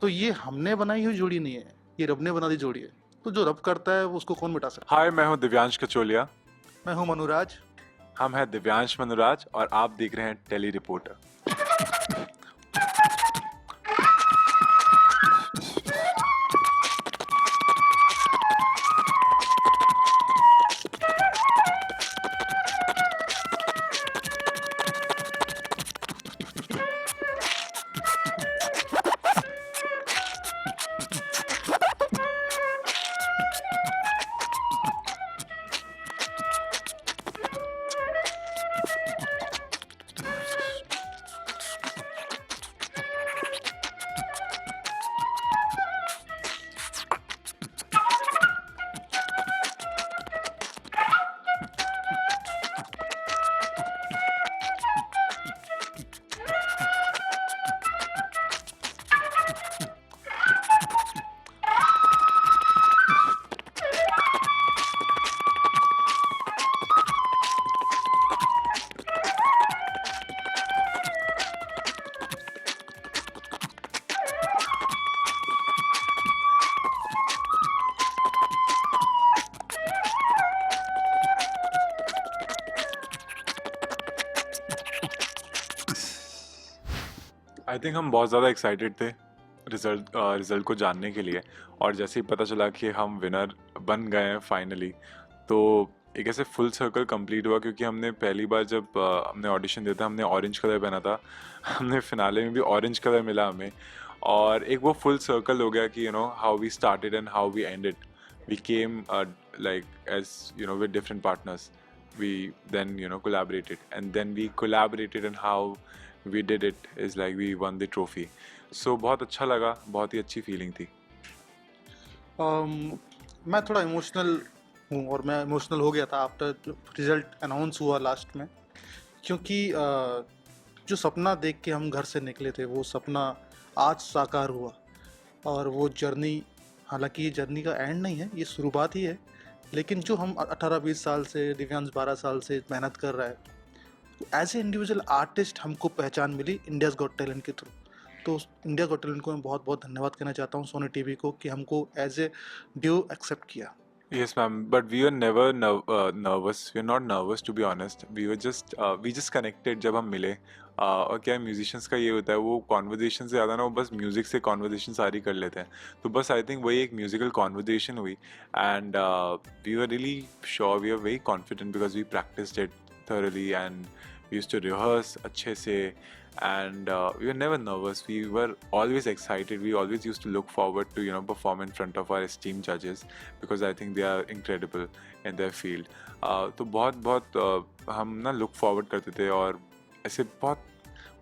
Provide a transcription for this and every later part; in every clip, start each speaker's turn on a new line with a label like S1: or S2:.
S1: तो ये हमने बनाई हुई जोड़ी नहीं है, ये रब ने बना दी जोड़ी है। तो जो रब करता है वो उसको कौन मिटा सकता
S2: हाय, मैं हूं दिव्यांश कचोलिया।
S1: है। मैं हूँ मनुराज।
S2: हम हैं दिव्यांश मनुराज और आप देख रहे हैं टेली रिपोर्टर। आई थिंक हम बहुत ज़्यादा एक्साइटेड थे रिजल्ट को जानने के लिए। और जैसे ही पता चला कि हम विनर बन गए हैं फाइनली, तो एक ऐसे फुल सर्कल कंप्लीट हुआ, क्योंकि हमने पहली बार जब हमने ऑडिशन दिया था हमने ऑरेंज कलर पहना था। हमने फिनाले में भी ऑरेंज कलर मिला हमें, और एक वो फुल सर्कल हो गया कि how we started and how we ended. We came like as with different partners. We then collaborated, and then we collaborated, and how we did it is like we won the trophy. So बहुत अच्छा लगा, बहुत ही अच्छी feeling थी।
S1: मैं थोड़ा emotional हूँ और मैं इमोशनल हो गया था आफ्टर रिजल्ट अनाउंस हुआ लास्ट में, क्योंकि जो सपना देख के हम घर से निकले थे वो सपना आज साकार हुआ। और वो जर्नी, हालांकि ये जर्नी का एंड नहीं है, ये शुरुआत ही है। लेकिन जो हम 18-20 साल से, दिव्यांश 12 साल से मेहनत कर रहा है, तो एज ए इंडिविजुअल आर्टिस्ट हमको पहचान मिली इंडियाज़ गॉट टैलेंट के थ्रू। तो इंडिया गॉट टैलेंट को मैं बहुत बहुत धन्यवाद कहना चाहता हूँ सोनी टीवी को कि हमको एज ए ड्यू एक्सेप्ट किया।
S2: Yes, ma'am. But we were never nervous. We were not nervous, to be honest. We just connected जब हम मिले। और क्या म्यूजिशियंस का ये होता है, वो कॉन्वर्जेशन से ज़्यादा ना वो बस म्यूज़िक से कॉन्वर्जेशन सारी कर लेते हैं। तो बस आई थिंक वही एक म्यूजिकल कॉन्वर्जेशन हुई, and we were really sure, we are very confident because we practised it thoroughly, and we used to rehearse अच्छे से, and we were never nervous. We were always excited. We always used to look forward to perform in front of our esteemed judges, because I think they are incredible in their field. तो बहुत हम ना look forward करते थे, और ऐसे बहुत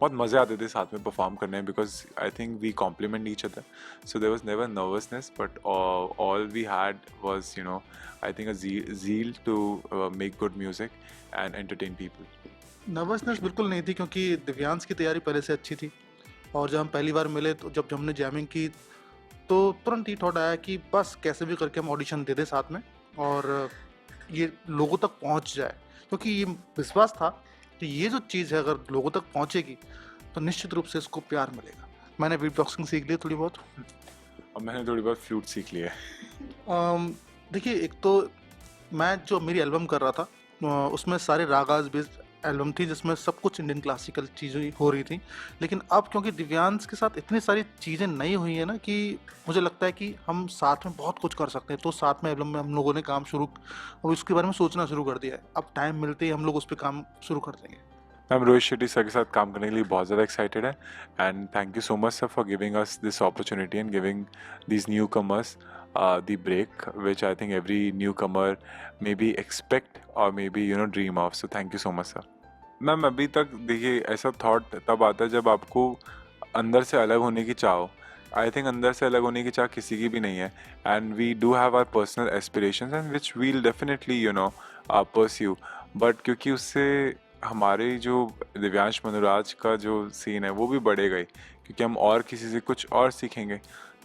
S2: बहुत मज़े आते थे साथ में परफॉर्म करने में, because I think we complement each other. So there was never nervousness, but all we had was I think a zeal to make good music and entertain people.
S1: Nervousness बिल्कुल नहीं थी, क्योंकि दिव्यांश की तैयारी पहले से अच्छी थी। और जब हम पहली बार मिले, तो जब हमने जैमिंग की, तो तुरंत ही थॉट आया कि बस कैसे भी करके हम ऑडिशन दे दें साथ में, और ये लोगों तक पहुंच जाए। क्योंकि ये विश्वास था कि ये जो चीज़ है अगर लोगों तक पहुंचेगी तो निश्चित रूप से इसको प्यार मिलेगा। मैंने बीट बॉक्सिंग सीख ली थोड़ी बहुत।
S2: और मैंने थोड़ी बहुत फ्लूट सीख लिया है.
S1: देखिए, एक तो मैं जो मेरी एल्बम कर रहा था, उसमें सारे रागाज बेस्ड एल्बम थी, जिसमें सब कुछ इंडियन क्लासिकल चीज़ें हो रही थी। लेकिन अब क्योंकि दिव्यांश के साथ इतनी सारी चीज़ें नई हुई हैं ना, कि मुझे लगता है कि हम साथ में बहुत कुछ कर सकते हैं। तो साथ में एल्बम में हम लोगों ने काम शुरू, और उसके बारे में सोचना शुरू कर दिया है। अब टाइम मिलते ही हम लोग उस पर काम शुरू कर देंगे।
S2: मैम, रोहित शेट्टी सर के साथ काम करने के लिए बहुत ज़्यादा एक्साइटेड है, and thank you so much sir for giving us this opportunity and giving these newcomers the break, which I think every newcomer maybe expect or maybe dream of. So thank you so much sir. Ma'am, अभी तक देखिए ऐसा thought तब आता है जब आपको अंदर से अलग होने की चाह हो. आई थिंक अंदर से अलग होने की चाह किसी की भी नहीं है, and we do have our personal aspirations and which we'll definitely pursue. But क्योंकि उससे हमारे जो दिव्यांश मनुराज का जो सीन है वो भी बढ़ेगा ही, क्योंकि हम और किसी से कुछ और सीखेंगे.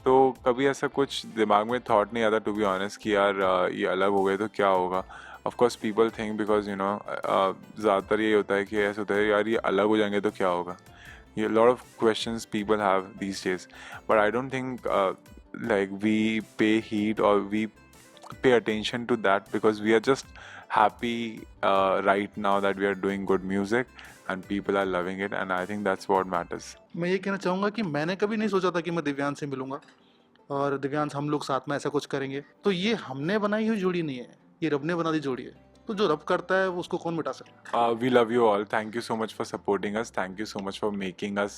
S2: तो कभी ऐसा कुछ दिमाग में थॉट नहीं आता, टू बी ऑनेस्ट, कि यार ये अलग हो गए तो क्या होगा. Of course people think, because ज़्यादातर ये होता है कि ऐसा होता है यार ये अलग हो जाएंगे तो क्या होगा. A lot of questions people have these days, but I don't think like we pay heed or we pay attention to that because we are just happy right now that we are doing good music and people are loving it, and I think that's what matters.
S1: मैं ये कहना चाहूँगा कि मैंने कभी नहीं सोचा था कि मैं दिव्यांश से मिलूंगा और दिव्यांश हम लोग साथ में ऐसा कुछ करेंगे। तो ये हमने बनाई हुई जोड़ी नहीं है, ये रब ने बना दी जोड़ी है। तो जो रब करता है वो उसको कौन मिटा सकता है।
S2: We love you all. Thank you so much for supporting us. Thank you so much for making us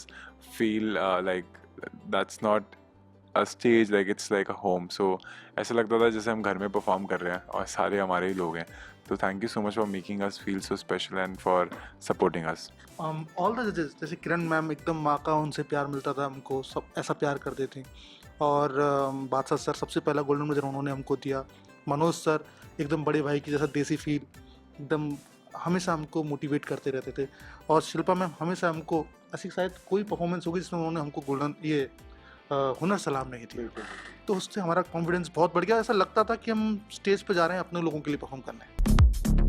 S2: feel like that's not a stage, like it's like a home. So ऐसा लगता था जैसे हम घर में परफॉर्म कर रहे हैं और सारे हमारे ही लोग हैं। तो thank you so much for making us feel so special and for supporting us.
S1: All the जजेस जैसे किरण मैम एकदम माँ का उनसे प्यार मिलता था हमको, सब ऐसा प्यार करते थे। और बादशाह सर सबसे पहला गोल्डन मेडल उन्होंने हमको दिया। मनोज सर एकदम बड़े भाई की जैसा देसी फील, एकदम हमेशा हमको मोटिवेट करते रहते थे। और शिल्पा मैम हमेशा हमको, ऐसी शायद कोई परफॉर्मेंस होगी जिसमें उन्होंने हमको गोल्डन ये हुनर सलाम नहीं दी। तो उससे हमारा कॉन्फिडेंस बहुत बढ़ गया, ऐसा लगता था कि हम स्टेज पे जा रहे हैं अपने लोगों के लिए परफॉर्म करने।